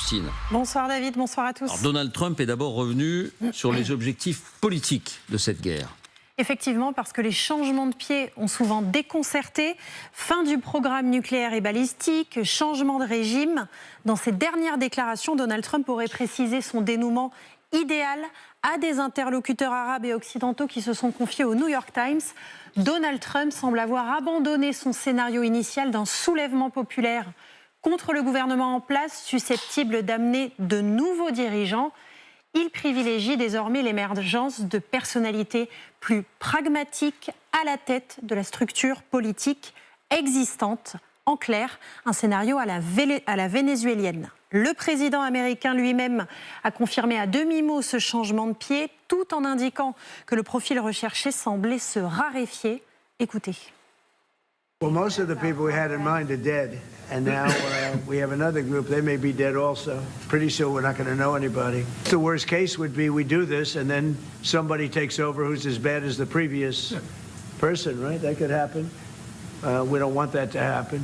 Christine. Bonsoir David, bonsoir à tous. Alors, Donald Trump est d'abord revenu sur les objectifs politiques de cette guerre. Effectivement, parce que les changements de pied ont souvent déconcerté. Fin du programme nucléaire et balistique, changement de régime. Dans ses dernières déclarations, Donald Trump aurait précisé son dénouement idéal à des interlocuteurs arabes et occidentaux qui se sont confiés au New York Times. Donald Trump semble avoir abandonné son scénario initial d'un soulèvement populaire contre le gouvernement en place, susceptible d'amener de nouveaux dirigeants. Il privilégie désormais l'émergence de personnalités plus pragmatiques à la tête de la structure politique existante. En clair, un scénario à la vénézuélienne. Le président américain lui-même a confirmé à demi-mot ce changement de pied, tout en indiquant que le profil recherché semblait se raréfier. Écoutez. Well, most of the people we had in mind are dead, and now we have another group. They may be dead also. Pretty soon we're not going to know anybody. The worst case would be we do this, and then somebody takes over who's as bad as the previous person, right? That could happen. We don't want that to happen.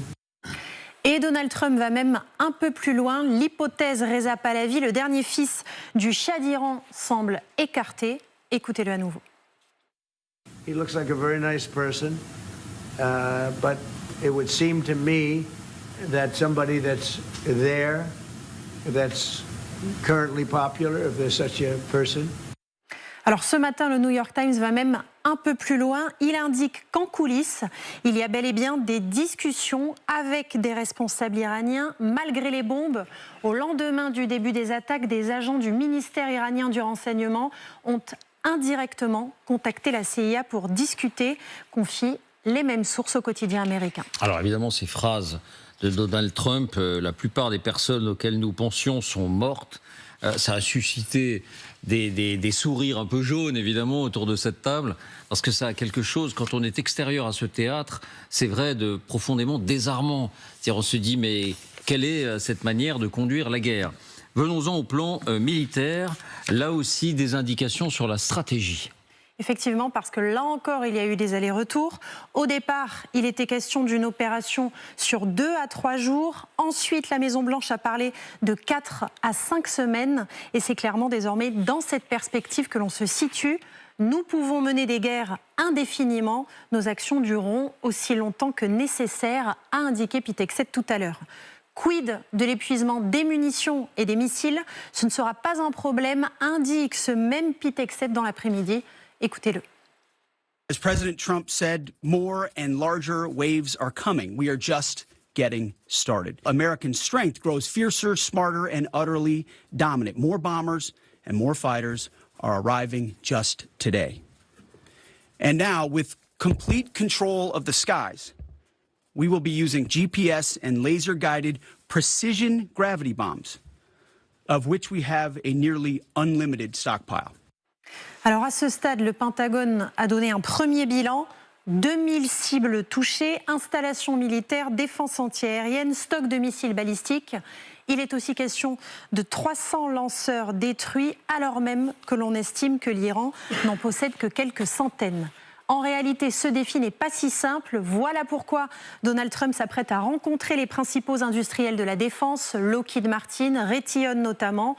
Et Donald Trump va même un peu plus loin. L'hypothèse Reza Pahlavi, le dernier fils du Shah d'Iran, semble écartée. Écoutez-le à nouveau. He looks like a very nice person. But it would seem to me that somebody that's there, that's currently popular, if there's such a person. Alors ce matin, le New York Times va même un peu plus loin. Il indique qu'en coulisses, il y a bel et bien des discussions avec des responsables iraniens. Malgré les bombes, au lendemain du début des attaques, des agents du ministère iranien du renseignement ont indirectement contacté la CIA pour discuter, confie les mêmes sources au quotidien américain. Alors évidemment, ces phrases de Donald Trump, la plupart des personnes auxquelles nous pensions sont mortes. Ça a suscité des sourires un peu jaunes, évidemment, autour de cette table, parce que ça a quelque chose, quand on est extérieur à ce théâtre, c'est vrai, de profondément désarmant. C'est-à-dire, on se dit, mais quelle est cette manière de conduire la guerre ? Venons-en au plan militaire, là aussi des indications sur la stratégie. Effectivement, parce que là encore, il y a eu des allers-retours. Au départ, il était question d'une opération sur 2 à 3 jours. Ensuite, la Maison-Blanche a parlé de 4 à 5 semaines. Et c'est clairement désormais dans cette perspective que l'on se situe. Nous pouvons mener des guerres indéfiniment. Nos actions dureront aussi longtemps que nécessaire, a indiqué Pete Hegseth tout à l'heure. Quid de l'épuisement des munitions et des missiles ? Ce ne sera pas un problème, indique ce même Pete Hegseth dans l'après-midi. Écoutez-le. As President Trump said, more and larger waves are coming. We are just getting started. American strength grows fiercer, smarter, and utterly dominant. More bombers and more fighters are arriving just today. And now, with complete control of the skies, we will be using GPS and laser-guided precision gravity bombs, of which we have a nearly unlimited stockpile. Alors à ce stade, le Pentagone a donné un premier bilan. 2000 cibles touchées, installations militaires, défense antiaérienne, stock de missiles balistiques. Il est aussi question de 300 lanceurs détruits, alors même que l'on estime que l'Iran n'en possède que quelques centaines. En réalité, ce défi n'est pas si simple. Voilà pourquoi Donald Trump s'apprête à rencontrer les principaux industriels de la défense, Lockheed Martin, Raytheon notamment,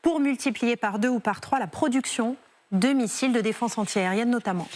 pour multiplier par 2 ou par 3 la production de missiles de défense antiaérienne notamment.